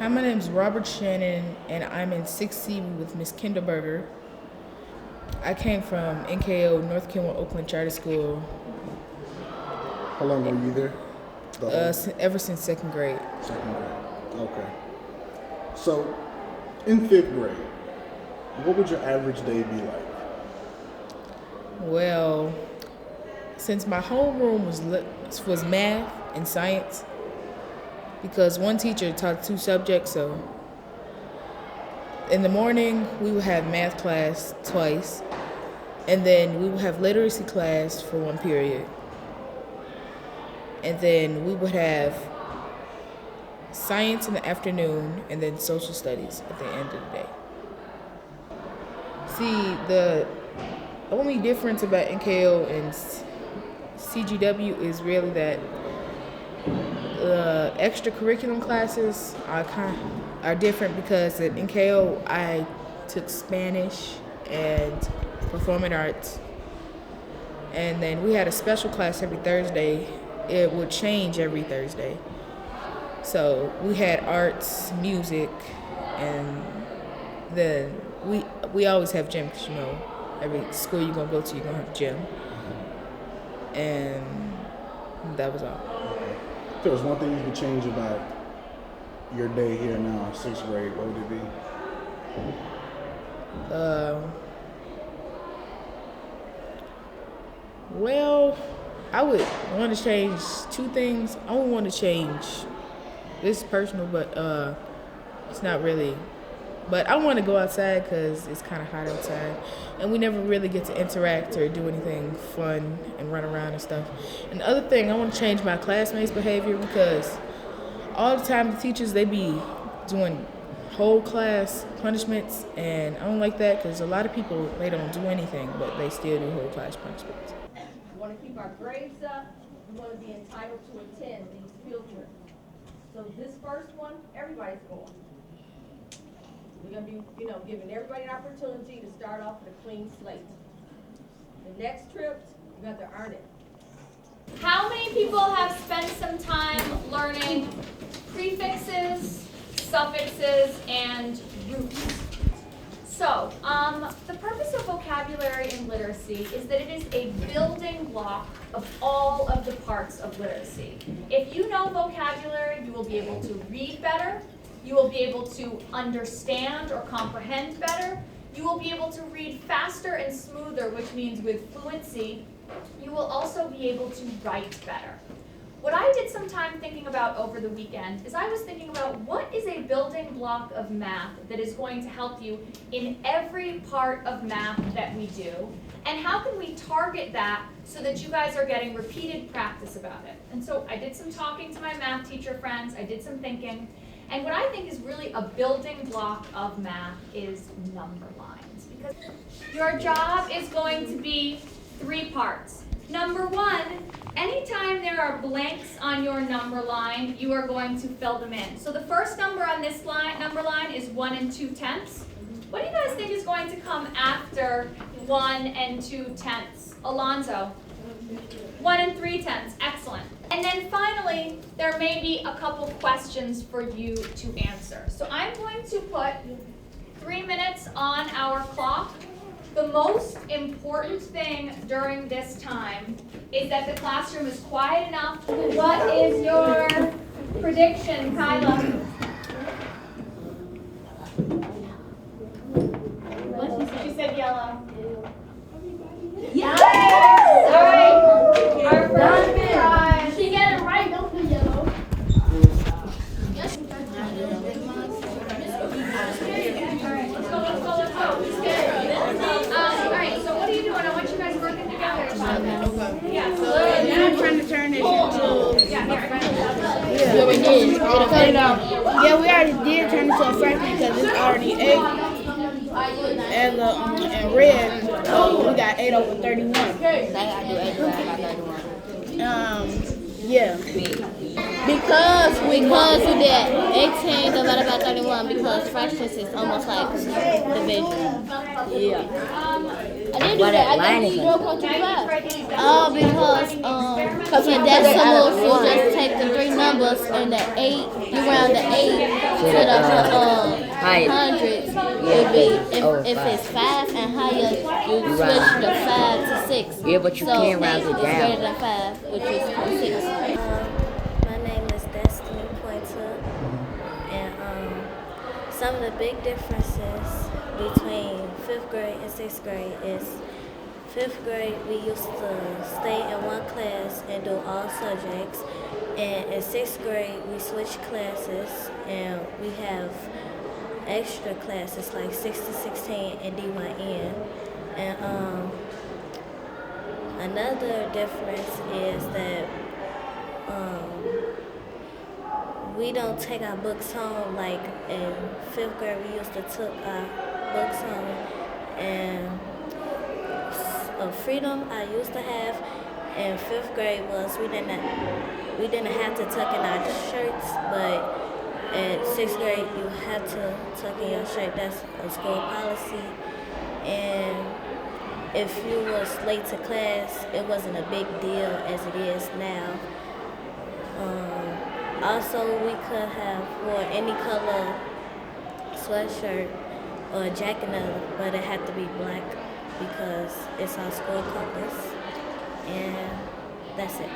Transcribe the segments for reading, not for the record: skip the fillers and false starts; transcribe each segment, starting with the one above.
Hi, my name is Robert Shannon, and I'm in 6C with Miss Kinderberger. I came from NKO, North Kenmore, Oakland Charter School. How long were you there? Ever since second grade. Second grade. Okay. So, in 5th grade, what would your average day be like? Well, since my homeroom was math and science, because one teacher taught 2 subjects, so in the morning we would have math class twice, and then we would have literacy class for 1 period, and then we would have science in the afternoon, and then social studies at the end of the day. See, the only difference about NKO and CGW is really that the extracurriculum classes are different, because at NKO I took Spanish and performing arts, and then we had a special class every Thursday. It would change every Thursday. So we had arts, music, and then we always have gym, because every school you're gonna go to, you're gonna have gym, and that was all. If there was one thing you could change about your day here now in 6th grade, what would it be? Well, I would want to change 2 things. I would want to change, this is personal, but it's not really. But I want to go outside because it's kind of hot outside, and we never really get to interact or do anything fun and run around and stuff. And the other thing, I want to change my classmates' behavior, because all the time the teachers, they be doing whole class punishments, and I don't like that, because a lot of people, they don't do anything, but they still do whole class punishments. We want to keep our grades up. We want to be entitled to attend these field trips. So this first one, everybody's going. We're going to be, giving everybody an opportunity to start off with a clean slate. The next trip, you got to earn it. How many people have spent some time learning prefixes, suffixes, and roots? So, the purpose of vocabulary in literacy is that it is a building block of all of the parts of literacy. If you know vocabulary, you will be able to read better. You will be able to understand or comprehend better. You will be able to read faster and smoother, which means with fluency. You will also be able to write better. What I did some time thinking about over the weekend is I was thinking about what is a building block of math that is going to help you in every part of math that we do, and how can we target that so that you guys are getting repeated practice about it. And so I did some talking to my math teacher friends, I did some thinking, and what I think is really a building block of math is number lines. Because your job is going to be 3 parts. Number 1, anytime there are blanks on your number line, you are going to fill them in. So the first number on this number line is 1 2/10. What do you guys think is going to come after 1 2/10? Alonzo? 1 3/10. Excellent. And then finally, there may be a couple questions for you to answer. So I'm going to put 3 minutes on our clock. The most important thing during this time is that the classroom is quiet enough. What is your prediction, Kyla? She said yellow. Yes! All right. Our first prize. She get it right, don't do yellow. Yes. All right, let's go. All right, so what are you doing? I want you guys working together. Yeah, so I'm trying to turn this into. yeah, Yeah, we did. Yeah, we already did turn it to a fraction because it's already 8. And red, we got 8 over 31. Yeah. Because we did 18 divided by 31 because fractions is almost like division. Yeah. I didn't do that. I didn't do 0.25. Because in decimals, you just take the 3 numbers and the 8, you round the 8 hundreds, it'd be if it's 5 and higher, you switch the 5 to 6. Yeah, but you can round it It's down. greater than 5, which is 6. My name is Destiny Pointer, and some of the big differences between 5th grade and 6th grade is 5th grade we used to stay in one class and do all subjects, and in 6th grade we switch classes and we have extra classes like 6 to 16 and DYN. And another difference is that we don't take our books home like in 5th grade we used to took our books home, and freedom I used to have in 5th grade was we didn't have to tuck in our shirts, but in 6th grade you have to tuck in your shirt. That's a school policy. And if you was late to class, it wasn't a big deal as it is now. Also, we could have wore any color sweatshirt or jacket, but it had to be black because it's our school colors. And that's it.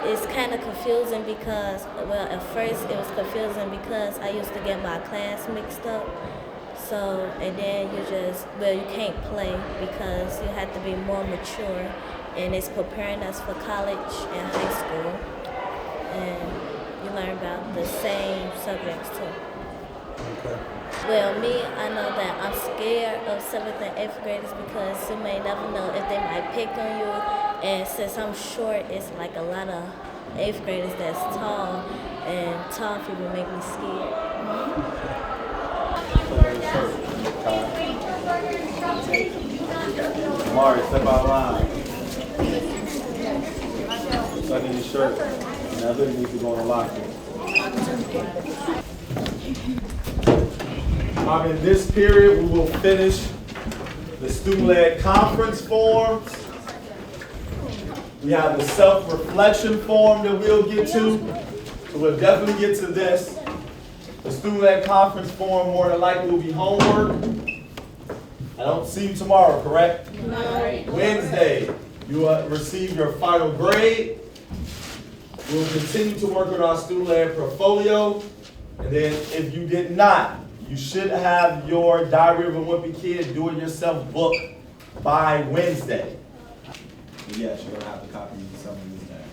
It's kind of confusing because, well, at first it was confusing because I used to get my class mixed up. So, and then you can't play because you have to be more mature, and it's preparing us for college and high school. And you learn about the same subjects too. Okay. Well, me, I know that I'm scared of 7th and 8th graders because you may never know if they might pick on you. And since I'm short, it's like a lot of 8th graders that's tall, and tall people make me scared. Mari, step out of line. Tuck in your shirt. Now this needs to go in the locker. In this period, we will finish the student-led conference forms. We have the self-reflection form that we'll get to. So we'll definitely get to this. The student-led conference form more than likely will be homework. I don't see you tomorrow, correct? No. Wednesday, you will receive your final grade. We'll continue to work on our student-led portfolio. And then if you did not, you should have your Diary of a Wimpy Kid do-it-yourself book by Wednesday. And yes, you're going to have to copy some of these now.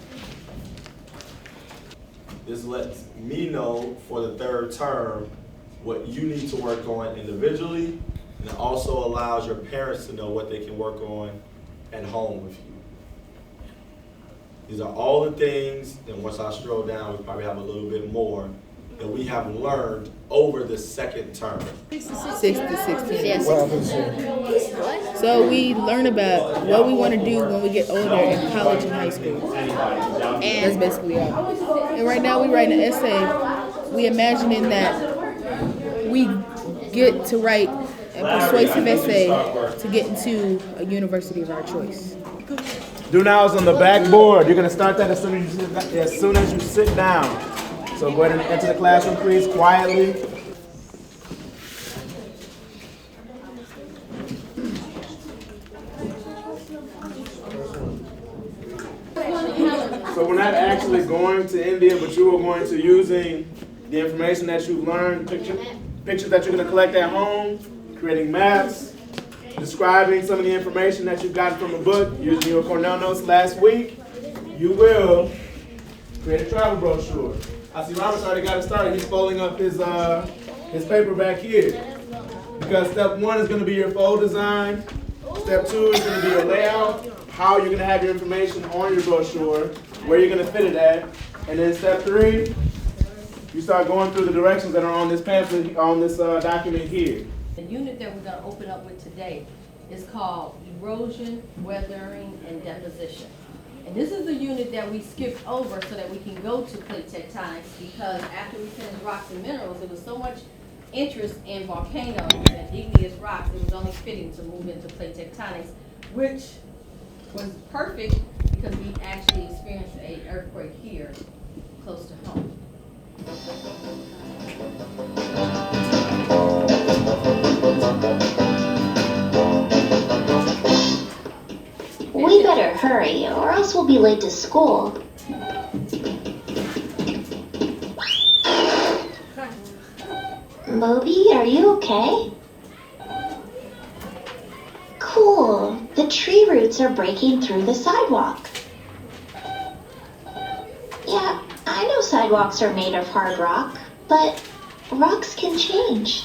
This lets me know for the 3rd term what you need to work on individually, and it also allows your parents to know what they can work on at home with you. These are all the things, and once I scroll down, we probably have a little bit more that we have learned over the 2nd term. 6 to 16. Yes. So we learn about what we want to do when we get older in college and high school. And that's basically all. And right now we write an essay. We imagining that we get to write a persuasive essay to get into a university of our choice. Do nows on the backboard. You're going to start that as soon as you sit down. So go ahead and enter the classroom, please, quietly. So we're not actually going to India, but you are going to using the information that you've learned, pictures that you're going to collect at home, creating maps, describing some of the information that you've gotten from the book, using your Cornell notes last week. You will create a travel brochure. I see Robert's already got it started. He's folding up his paper back here. Because step 1 is going to be your fold design. Step 2 is going to be your layout, how you're going to have your information on your brochure, where you're going to fit it at. And then step 3, you start going through the directions that are on this pamphlet, on this document here. The unit that we're going to open up with today is called Erosion, Weathering, and Deposition. And this is the unit that we skipped over so that we can go to plate tectonics, because after we finished rocks and minerals, there was so much interest in volcanoes and igneous rocks, it was only fitting to move into plate tectonics, which was perfect because we actually experienced an earthquake here close to home. hurry, or else we'll be late to school. Moby, are you okay? Cool. The tree roots are breaking through the sidewalk. Yeah, I know sidewalks are made of hard rock, but rocks can change.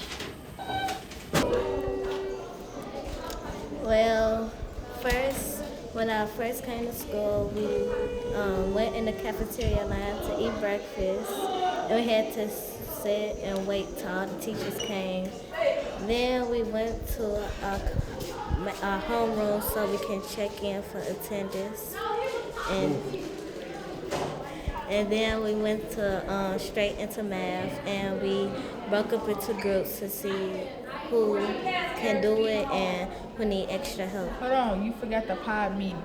Well, when I first came to school, we went in the cafeteria line to eat breakfast, and we had to sit and wait till all the teachers came. Then we went to our homeroom so we can check in for attendance, and then we went to straight into math, and we broke up into groups to see who can do it and who need extra help. Hold on, you forgot the pod meeting.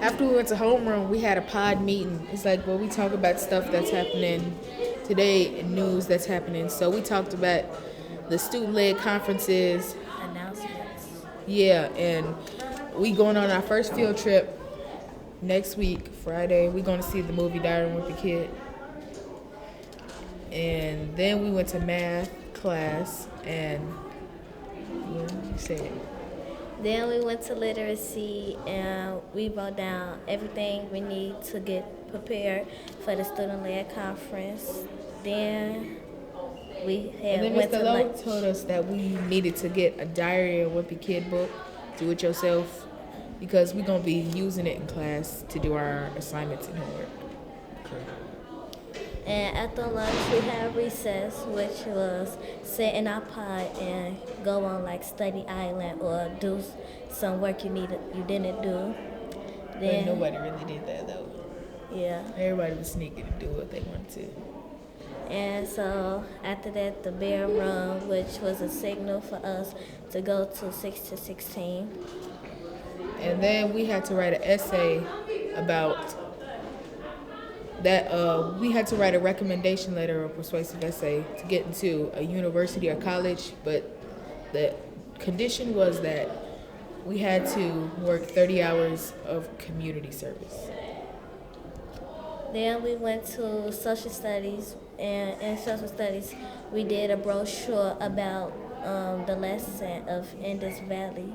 After we went to homeroom, we had a pod meeting. It's like where we talk about stuff that's happening today and news that's happening. So we talked about the student-led conferences. Announcements. Yeah, and we going on our first field trip next week, Friday. We're going to see the movie Diary of a Wimpy Kid. And then we went to math class and what did you say? Then we went to literacy and we wrote down everything we need to get prepared for the student-led conference. Then we And then went Mr. to Lowe lunch. told us that we needed to get a Diary of a Wimpy Kid book, do it yourself, because we're going to be using it in class to do our assignments and homework. And after lunch, we had recess, which was sit in our pod and go on like study island or do some work you didn't do. But nobody really did that though. Yeah. Everybody was sneaking to do what they wanted to. And so after that, the bear run, which was a signal for us to go to 6 to 16. And then we had to write an essay about that. We had to write a recommendation letter or persuasive essay to get into a university or college, but the condition was that we had to work 30 hours of community service. Then we went to social studies, and in social studies, we did a brochure about the lesson of Indus Valley,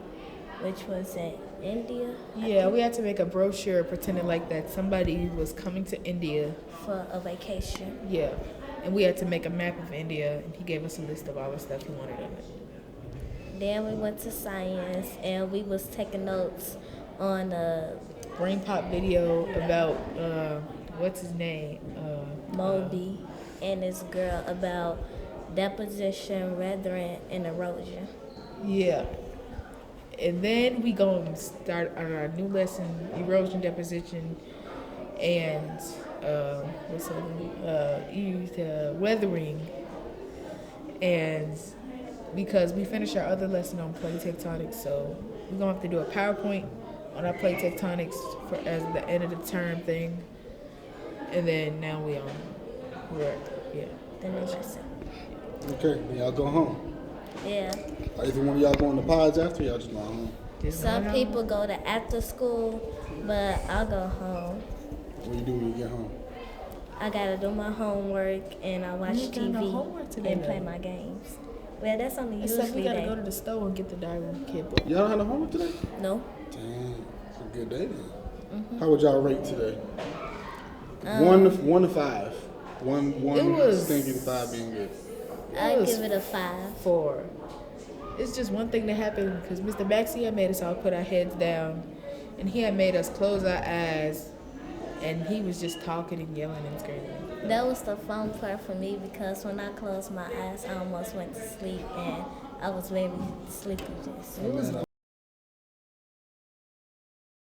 which was in India. Yeah, we had to make a brochure pretending like that somebody was coming to India For a vacation. Yeah, and we had to make a map of India, and he gave us a list of all the stuff he wanted on it. Then we went to science, and we was taking notes on the Brain pop video about what's his name? Moby and this girl about deposition, weathering, and erosion. Yeah. And then we gonna start on our new lesson, erosion, deposition, and weathering. And because we finished our other lesson on plate tectonics, so we're gonna have to do a PowerPoint on our plate tectonics for as the end of the term thing. And then now we're The next lesson. Okay, then y'all go home. Yeah. Either one of y'all going to pods after, y'all just go home. Some people go to after school, but I'll go home. What do you do when you get home? I gotta do my homework and I watch You got no TV homework today, and play though. my games. Well, that's only Except we usually gotta day. go to the store and get the Diary of a Kid book. Y'all don't have no homework today? No. Dang, it's a good day then. Mm-hmm. How would y'all rate today? 1 to 5. One It was- stinking, 5 being good. I was give it a 5. 4. It's just one thing that happened because Mr. Baxi had made us all put our heads down, and he had made us close our eyes, and he was just talking and yelling and screaming. That was the fun part for me because when I closed my eyes, I almost went to sleep and I was very sleepy. Just. It was Man,